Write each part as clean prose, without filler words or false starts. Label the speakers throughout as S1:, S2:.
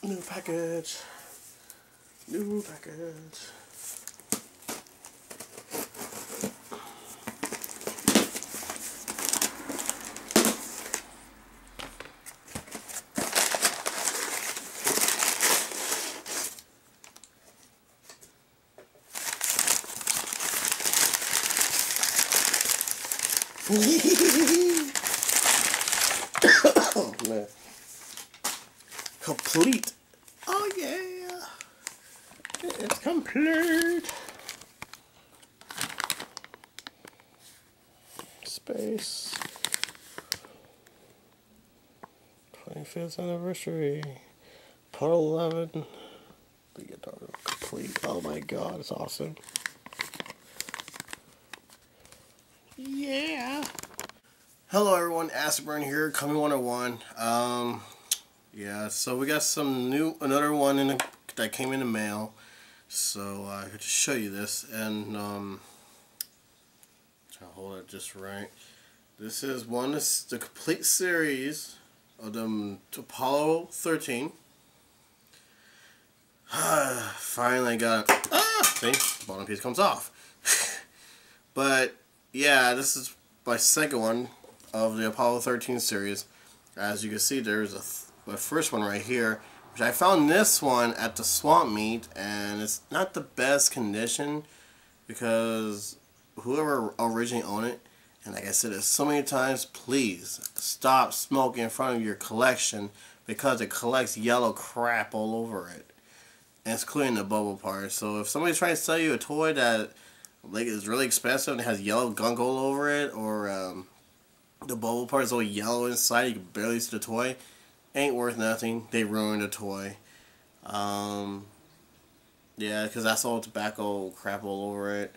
S1: New package. New package. Oh man. Complete. Oh yeah. It's complete. Space. 25th anniversary. Part 11. Leonardo complete. Oh my god, it's awesome. Yeah. Hello everyone, Acid here, Coming 101. Yeah, so we got another one that came in the mail. So I could just show you this and try to hold it just right. This is the complete series of the Apollo 13. Finally got it. See, the bottom piece comes off. But yeah, this is my second one of the Apollo 13 series. As you can see, there's the first one right here, which I found this one at the swamp meet, and it's not the best condition because whoever originally owned it, and like I said it so many times, please stop smoking in front of your collection because it collects yellow crap all over it, and it's including the bubble part. So if somebody's trying to sell you a toy that like is really expensive and has yellow gunk all over it, or the bubble part is all yellow inside, you can barely see the toy, ain't worth nothing. They ruined the toy. Yeah, because that's all tobacco crap all over it.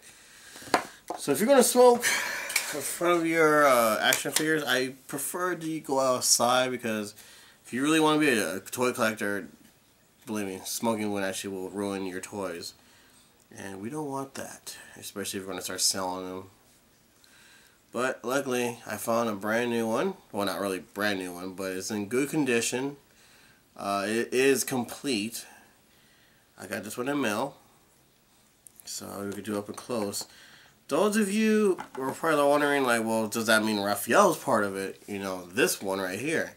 S1: So if you're gonna smoke in front of your action figures, I prefer that you go outside, because if you really want to be a toy collector, believe me, smoking one actually will ruin your toys. And we don't want that, especially if we're going to start selling them. But luckily, I found a brand new one. Well, not really brand new one, but it's in good condition. It is complete. I got this one in the mail, so we could do up and close. Those of you were probably wondering, like, well, does that mean Raphael's part of it? You know, this one right here.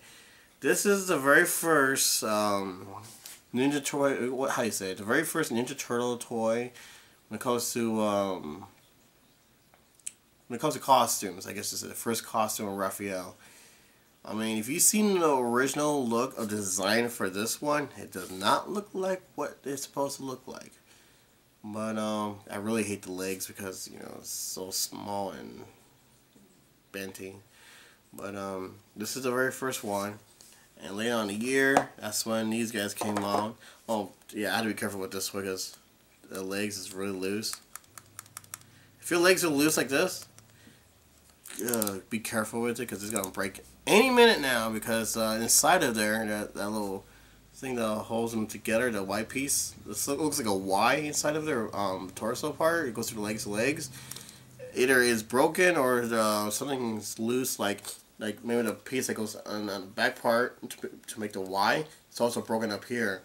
S1: This is the very first Ninja toy. How do you say it? The very first Ninja Turtle toy when it comes to costumes. I guess this is the first costume of Raphael. I mean, if you've seen the original look of the design for this one, it does not look like what it's supposed to look like. But I really hate the legs because, you know, it's so small and benty. But this is the very first one. And later on in the year, that's when these guys came on. Oh, yeah, I had to be careful with this one because the legs is really loose. If your legs are loose like this, be careful with it because it's going to break any minute now, because inside of there, that little thing that holds them together, the white piece, this looks like a Y inside of their torso part. It goes through the legs. Either is broken or something's loose, like maybe the piece that goes on the back part to make the Y. It's also broken up here.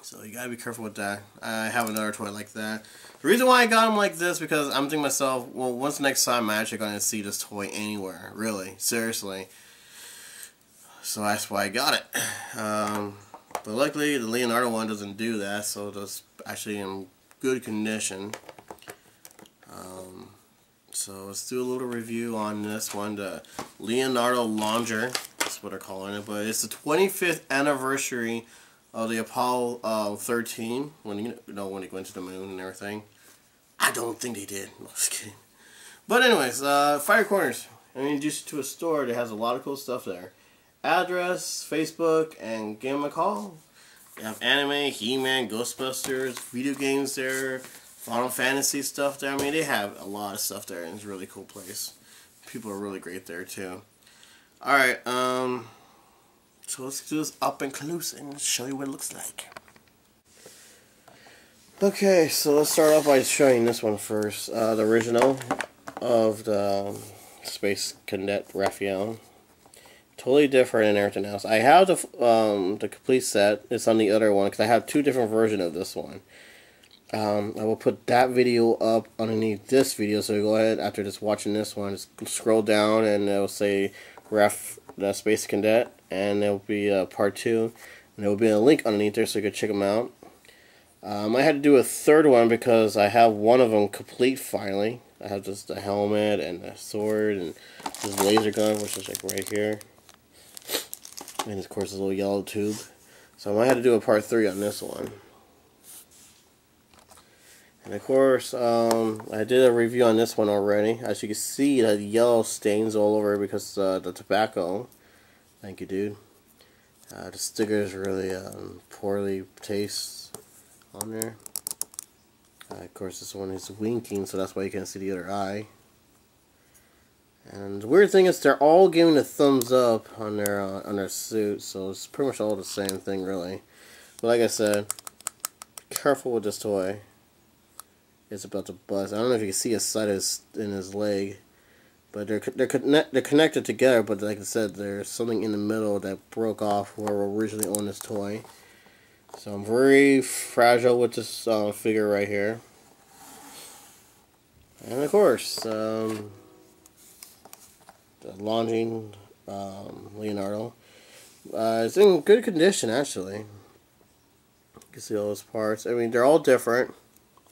S1: So you gotta be careful with that. I have another toy like that. The reason why I got them like this, because I'm thinking to myself, well, when's the next time I'm actually gonna see this toy anywhere? Really, seriously. So that's why I got it. But luckily the Leonardo one doesn't do that, so it's actually in good condition. So let's do a little review on this one, the Leonardo Launcher. That's what they're calling it. But it's the 25th anniversary of the Apollo 13, when he went to the moon and everything. I don't think they did. No, just kidding. But anyways, Fire Corners. I introduced you to a store that has a lot of cool stuff there. Address, Facebook, and give them a call. They have anime, He-Man, Ghostbusters, video games there, Final Fantasy stuff there. I mean, they have a lot of stuff there, and it's a really cool place. People are really great there too. Alright, so let's do this up and close and show you what it looks like. Okay, so let's start off by showing this one first. The original of the Space Cadet Raphael. totally different and everything else. I have the complete set. It's on the other one because I have two different versions of this one. I will put that video up underneath this video, so go ahead after just watching this one, just scroll down and it'll say Raph, the Space Cadet, and it'll be part 2, and there will be a link underneath there so you can check them out. I had to do a third one because I have one of them complete finally. I have just the helmet and the sword and this laser gun, which is like right here, and of course this little yellow tube. So I might have to do a part 3 on this one. And of course, I did a review on this one already. As you can see, the yellow stains all over because the tobacco. Thank you, dude. The sticker is really poorly taste on there. Of course, this one is winking, so that's why you can't see the other eye. And the weird thing is, they're all giving a thumbs up on their suit, so it's pretty much all the same thing, really. But like I said, be careful with this toy. It's about to bust. I don't know if you can see a side in his leg, but they're connected together. But like I said, there's something in the middle that broke off whoever originally owned this toy. So I'm very fragile with this figure right here. And of course, the Landin Leonardo. It's in good condition, actually. You can see all those parts. I mean, they're all different.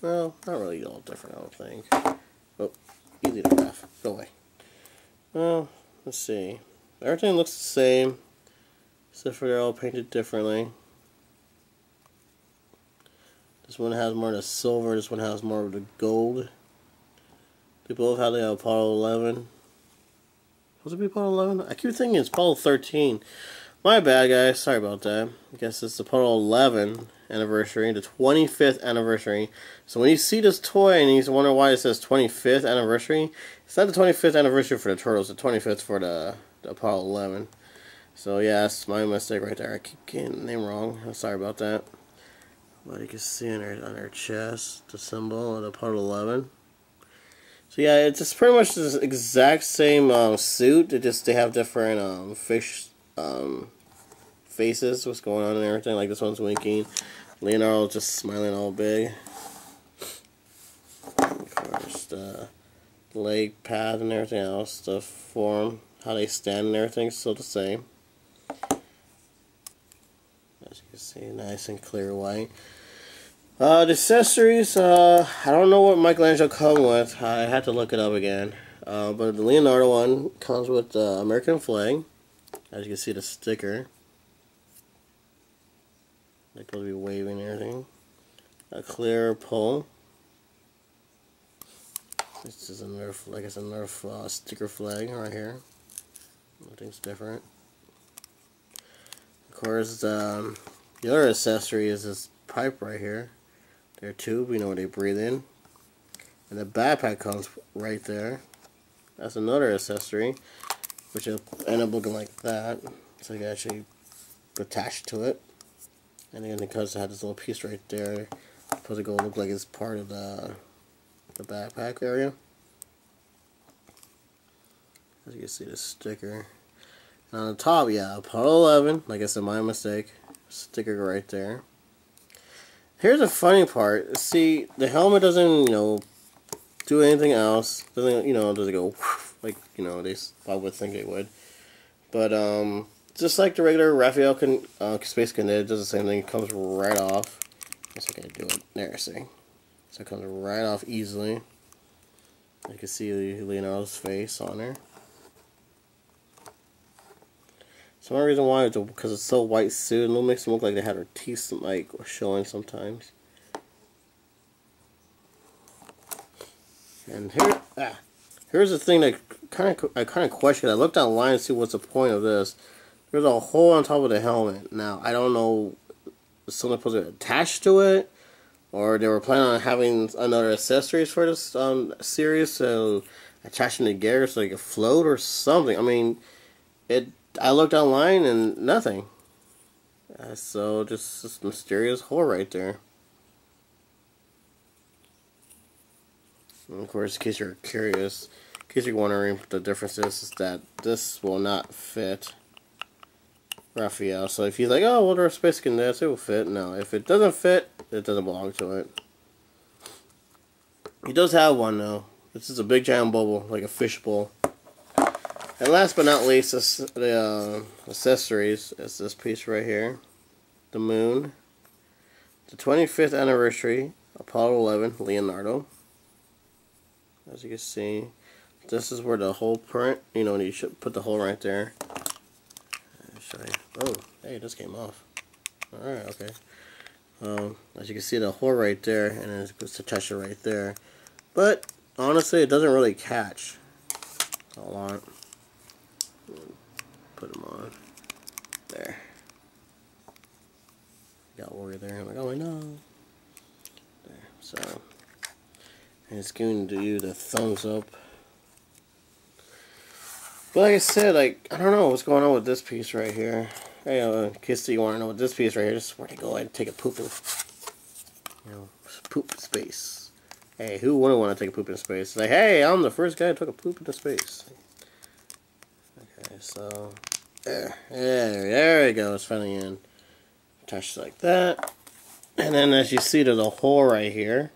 S1: Well, not really all different, I don't think. Oh, easy to Raph. Go away. Well, let's see. Everything looks the same, except for they're all painted differently. This one has more of the silver, this one has more of the gold. They both have the Apollo 11. Was it Apollo 11? I keep thinking it's Apollo 13. My bad, guys. Sorry about that. I guess it's the Apollo 11 anniversary, the 25th anniversary. So when you see this toy and you wonder why it says 25th anniversary, it's not the 25th anniversary for the Turtles, the 25th for the Apollo 11. So yeah, that's my mistake right there. I keep getting the name wrong. I'm sorry about that. But you can see on their chest the symbol of the Apollo 11. So yeah, it's just pretty much the exact same suit. They have different faces, what's going on and everything. Like this one's winking. Leonardo just smiling all big. Of course, the leg pad and everything else, the form, how they stand and everything is still the same. As you can see, nice and clear white. The accessories, I don't know what Michelangelo comes with. I had to look it up again. But the Leonardo one comes with the American flag. As you can see, the sticker. They're supposed to be waving and everything. A clear pole. This is a Nerf, like it's a Nerf sticker flag right here. Nothing's different. Of course, the other accessory is this pipe right here. Their tube, you know, where they breathe in. And the backpack comes right there. That's another accessory, which will end up looking like that. So you can actually attach to it. And then because it had this little piece right there, it's supposed to go look like it's part of the backpack area. As you can see, the sticker. And on the top, yeah, Apollo 11. Like I said, my mistake. Sticker right there. Here's the funny part. See, the helmet doesn't, do anything else. Doesn't go like, they I would think it would. But just like the regular Raphael Space Cadet, it does the same thing. It comes right off. Guess I gotta do it. There, see. So it comes right off easily. You can see Leonardo's face on there. So one reason why is because it's so white suit, and it makes them look like they had their teeth like showing sometimes. And here's the thing that I kind of question. I looked online to see what's the point of this. There's a hole on top of the helmet. Now I don't know, is something supposed to be attached to it, or they were planning on having another accessories for this series, so attaching the gear so they could float or something. I mean, I looked online and nothing. So just this mysterious hole right there. And of course, in case you're curious, in case you're wondering what the difference is that this will not fit Raphael. So if you're like, oh, well, there's space in this, it will fit. No, if it doesn't fit, it doesn't belong to it. He does have one though. This is a big giant bubble, like a fish bowl. And last but not least, the accessories is this piece right here. The moon. The 25th anniversary, Apollo 11, Leonardo. As you can see, this is where the hole print, you know, you should put the hole right there. Oh, hey, this came off. Alright, okay. As you can see, the hole right there, and then it's attached right there. But, honestly, it doesn't really catch. Hold on. Put them on. There. Got worried there. I'm like, oh, no. There. So, and it's giving you the thumbs up. But like I said, like, I don't know what's going on with this piece right here. Hey, in case you want to know what this piece right here, just where to go and take a poop in, poop space. Hey, who wouldn't want to take a poop in space? Like, hey, I'm the first guy who took a poop into space. Okay, so, there we go, it's finally in. Attached like that. And then as you see, there's a hole right here.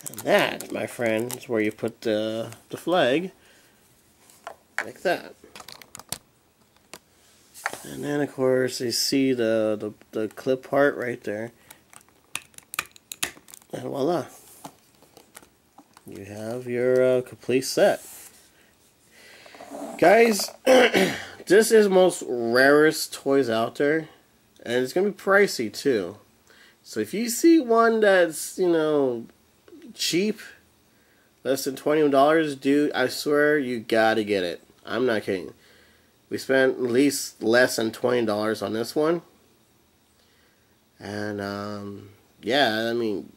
S1: And that, my friend, is where you put the flag. Like that. And then of course you see the clip part right there. And voila. You have your complete set. Guys, this is the most rarest toys out there. And it's going to be pricey too. So if you see one that's, you know, cheap, less than $20, dude, I swear you gotta get it. I'm not kidding. We spent at least less than $20 on this one. And, yeah, I mean,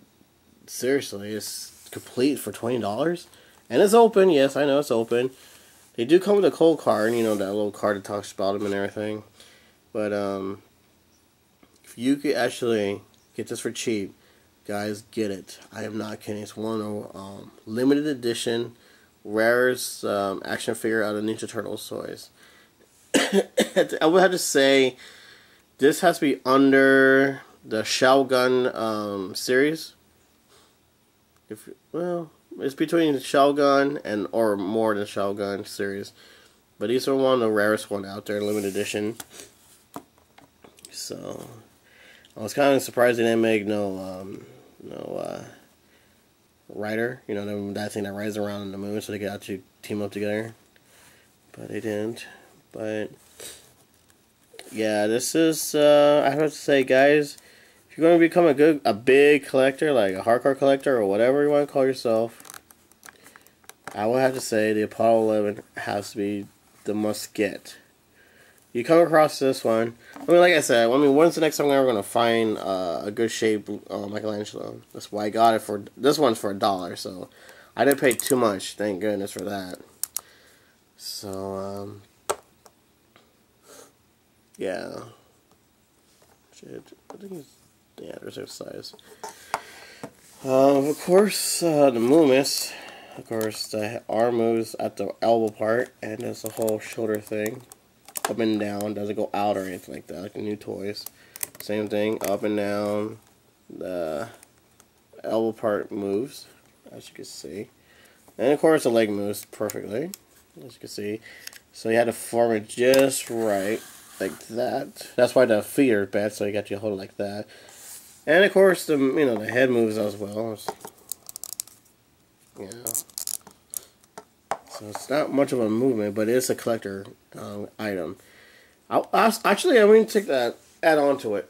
S1: seriously, it's complete for $20. And it's open, yes, I know it's open. They do come with a cold card, you know, that little card that talks about them and everything. But, if you could actually get this for cheap, guys, get it. I am not kidding. It's one of limited edition, rarest action figure out of Ninja Turtles toys. I would have to say this has to be under the Shogun series. Well, it's between Shogun and or more than Shogun series, but these are one of the rarest one out there, limited edition. So I was kind of surprised they didn't make no rider, you know, that thing that rides around in the moon, so they could actually team up together. But they didn't. But yeah, this is I have to say, guys, if you're going to become a big collector, like a hardcore collector or whatever you want to call yourself, I will have to say the Apollo 11 has to be the must get. You come across this one, I mean, like I said, when's the next time we're going to find a good shape Michelangelo? That's why I got it for, this one's for $1, so I didn't pay too much, thank goodness for that. So, yeah. Shit, I think it's, yeah, there's their size. Of course, the movements, of course, the arm moves at the elbow part, and there's the whole shoulder thing. Up and down, doesn't go out or anything like that, like the new toys. Same thing, up and down. The elbow part moves, as you can see. And of course the leg moves perfectly, as you can see. So you had to form it just right, like that. That's why the feet are bad, so you got to hold it like that. And of course the the head moves as well. You know. So it's not much of a movement, but it's a collector item. Actually, I'm going to take that, add on to it.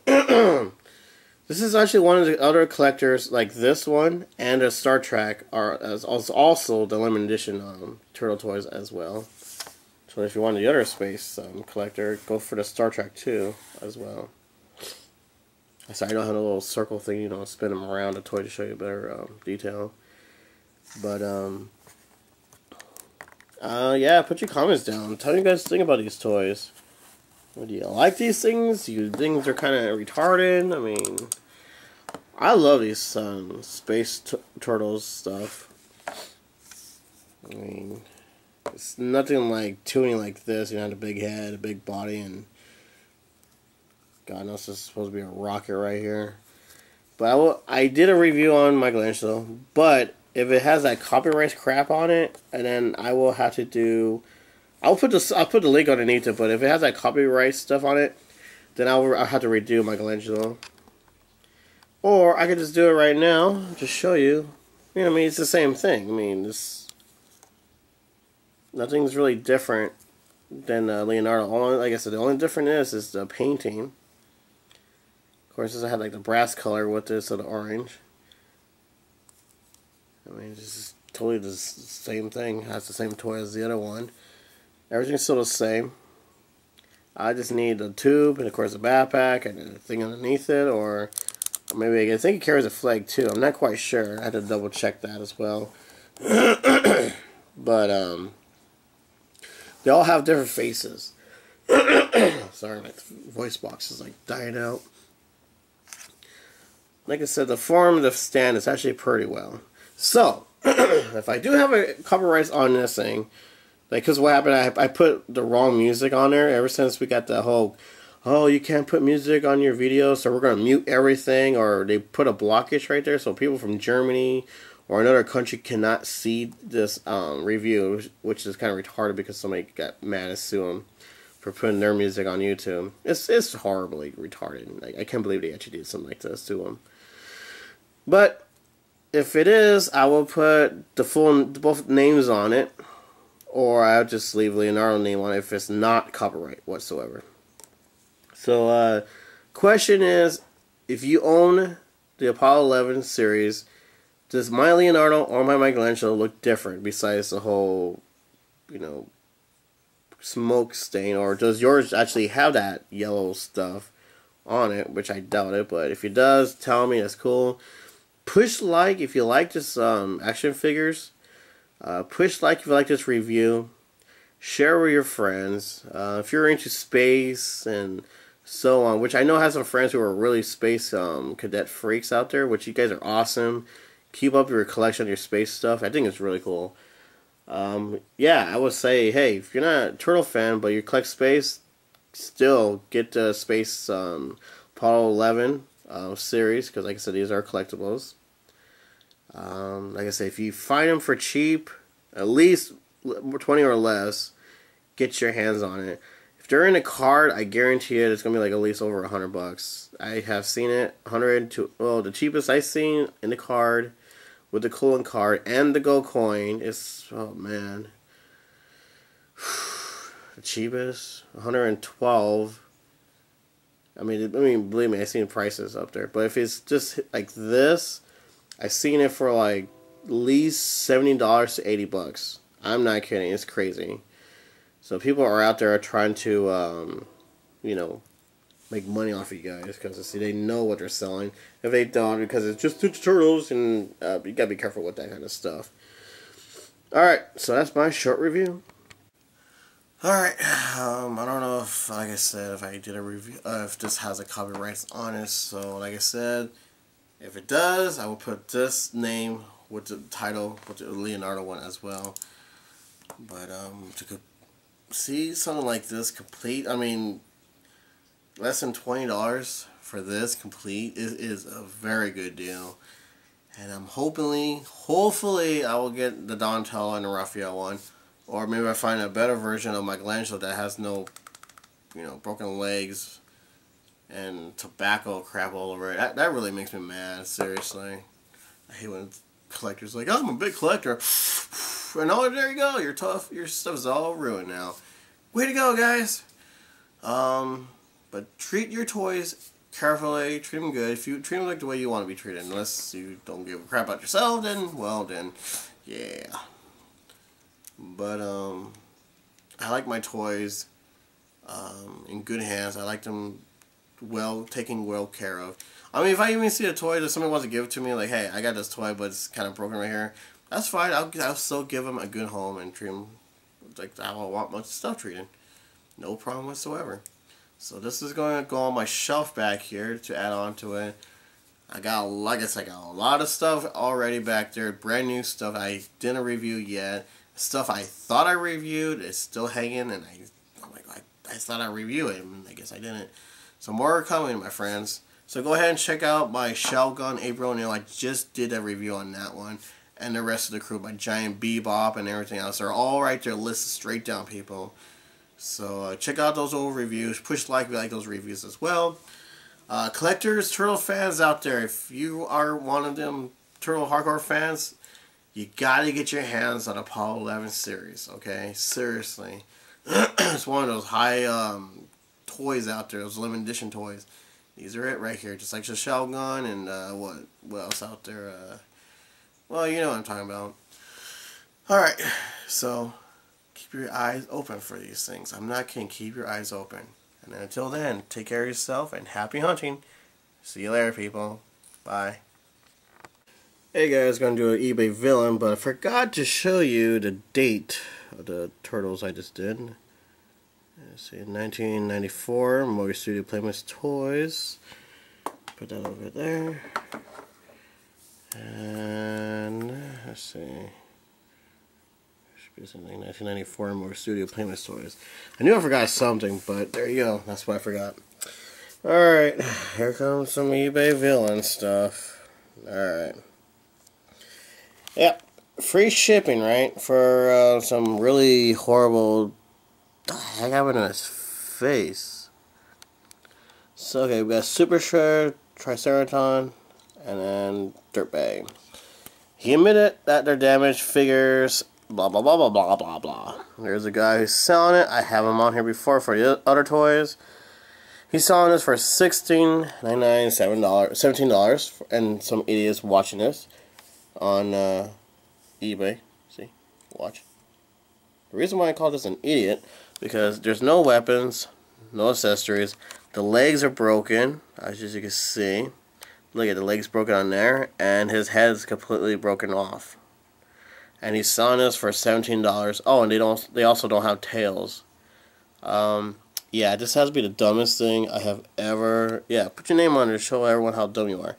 S1: This is actually one of the other collectors, like this one and a Star Trek, are also the limited edition Turtle toys as well. So if you want the other space collector, go for the Star Trek 2 as well. So I don't have a little circle thing, spin them around the toy to show you better detail. But yeah, put your comments down. Tell me what you guys think about these toys. Do you like these things? Do you think they're kind of retarded? I mean, I love these space turtles stuff. I mean, it's nothing like tuning like this. You know, a big head, a big body, and God knows this is supposed to be a rocket right here. But I did a review on Michelangelo, but if it has that copyright crap on it, and then I will have to do... I'll put the link underneath it, but if it has that copyright stuff on it, then I'll have to redo Michelangelo. Or I could just do it right now, just show you. You know, I mean, it's the same thing. I mean, nothing's really different than Leonardo. Like I said, the only difference is the painting. Of course, this I had like the brass color with this, so the orange. I mean, it's just totally the same thing. It has the same toy as the other one. Everything's still the same. I just need the tube and of course the backpack and the thing underneath it, or maybe I think it carries a flag too. I'm not quite sure. I had to double check that as well. But they all have different faces. Sorry, my voice box is like dying out. Like I said, the form of the stand is actually pretty well. So, if I do have a copyright on this thing, like, because what happened, I put the wrong music on there ever since we got the whole, oh, you can't put music on your video, so we're going to mute everything, or they put a blockage right there, so people from Germany or another country cannot see this review, which is kind of retarded because somebody got mad and sued them for putting their music on YouTube. It's horribly retarded. Like, I can't believe they actually did something like this to them. But if it is, I will put both names on it, or I'll just leave Leonardo's name on it if it's not copyright whatsoever. So, question is, if you own the Apollo 11 series, does my Leonardo or my Michelangelo look different besides the whole, you know, smoke stain, or does yours actually have that yellow stuff on it, which I doubt it, but if it does, tell me, that's cool. Push like if you like this action figures. Push like if you like this review. Share with your friends. If you're into space and so on, which I know I have some friends who are really space cadet freaks out there, which you guys are awesome. Keep up your collection of your space stuff. I think it's really cool. Yeah, I would say, hey, if you're not a Turtle fan, but you collect space, still get the Space Apollo 11 series, because like I said, these are collectibles. Like I said, if you find them for cheap, at least 20 or less, get your hands on it. If they're in a card, I guarantee it, it's going to be like at least over $100. I have seen it, 100 to, well, the cheapest I've seen in the card, with the Colon card and the Go coin, is, oh man, the cheapest, 112. I mean, believe me, I've seen prices up there. But if it's just like this, I've seen it for like at least $70 to $80. I'm not kidding. It's crazy. So people are out there trying to, you know, make money off of you guys because see they know what they're selling. If they don't, because it's just turtles, and you gotta be careful with that kind of stuff. All right, so that's my short review. All right, I don't know if, like I said, if I did a review, if this has a copyright on it. So, like I said, if it does, I will put this name with the title, with the Leonardo one as well. But to see something like this complete, I mean, less than $20 for this complete is a very good deal. And I'm hopefully I will get the Donatello and the Raphael one. Or maybe I find a better version of Michelangelo that has no, you know, broken legs and tobacco crap all over it. That really makes me mad, seriously. I hate when collectors are like, oh, I'm a big collector. And oh, there you go, you're tough. Your stuff's all ruined now. Way to go, guys. But treat your toys carefully. Treat them good. If you treat them like the way you want to be treated, unless you don't give a crap about yourself, then, well, then, yeah. But, I like my toys in good hands. I like them taken well care of. I mean, if I even see a toy that somebody wants to give it to me, like, hey, I got this toy, but it's kind of broken right here, that's fine. I'll still give them a good home and treat them like how I want my stuff treated. No problem whatsoever. So this is going to go on my shelf back here to add on to it. I got, like I said, I got a lot of stuff already back there. Brand new stuff I didn't review yet. Stuff I thought I reviewed is still hanging, and I'm like, I thought I reviewed it, and I guess I didn't. So more are coming, my friends. So go ahead and check out my Shell Gun April O'Neil. I just did a review on that one. And the rest of the crew, my Giant Bebop and everything else. They're all right there listed straight down, people. So check out those old reviews. Push like if you like those reviews as well. Collectors, Turtle fans out there, if you are one of them Turtle hardcore fans, you gotta get your hands on Apollo 11 series, okay? Seriously. It's one of those high toys out there, those limited edition toys. These are it right here, just like the Shell Gun and what else out there? Well, you know what I'm talking about. Alright, so keep your eyes open for these things. I'm not kidding, keep your eyes open. And until then, take care of yourself and happy hunting. See you later, people. Bye. Hey guys, gonna do an eBay villain, but I forgot to show you the date of the turtles I just did. Let's see, 1994, Movie Studio Playmates Toys. Put that over there. And let's see. Should be something 1994 Movie Studio Playmates Toys. I knew I forgot something, but there you go. That's what I forgot. Alright, here comes some eBay villain stuff. Alright. Yep, free shipping, right? For some really horrible. The heck happened to his face? So, okay, we got Super Shred, Triceraton, and then Dirtbag. He admitted that they're damaged figures, blah blah blah blah blah blah blah. There's a guy who's selling it. I have him on here before for the other toys. He's selling this for $16.99, $17, and some idiots watching this on eBay. See? Watch. The reason why I call this an idiot, because there's no weapons, no accessories. The legs are broken, as you can see. Look at the legs broken on there, and his head's completely broken off. And he's selling this for $17. Oh, and they also don't have tails. Yeah, this has to be the dumbest thing I have ever... Yeah, put your name on it to show everyone how dumb you are.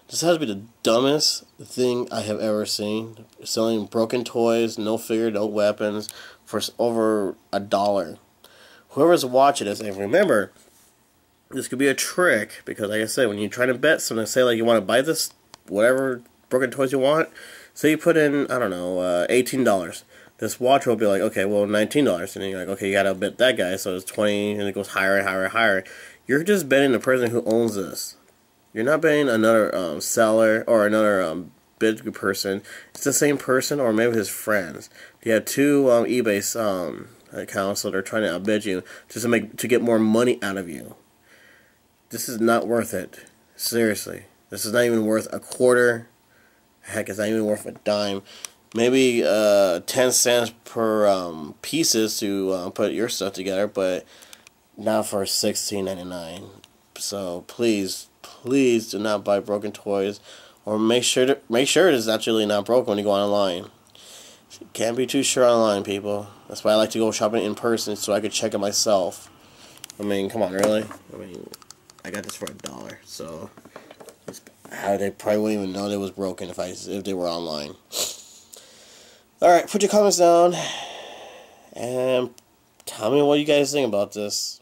S1: This has to be the dumbest thing I have ever seen. Selling broken toys, no figure, no weapons, for over $1. Whoever's watching this, and remember, this could be a trick, because like I said, when you're trying to bet something, say like you want to buy this, whatever broken toys you want, say you put in, I don't know, $18. This watch will be like, okay, well, $19. And then you're like, okay, you gotta bet that guy, so it's 20, and it goes higher and higher and higher. You're just betting the person who owns this. You're not betting another seller or another bid person. It's the same person or maybe his friends. You have two eBay accounts, so they're trying to outbid you just to get more money out of you. This is not worth it. Seriously, this is not even worth a quarter. Heck, it's not even worth a dime. Maybe 10 cents per pieces to put your stuff together, but not for $16.99. So please do not buy broken toys, or make sure it is actually not broken when you go online. Can't be too sure online, people. That's why I like to go shopping in person, so I could check it myself. I mean, come on, really? I mean, I got this for $1, so they probably wouldn't even know it was broken if they were online. Alright, put your comments down and tell me what you guys think about this.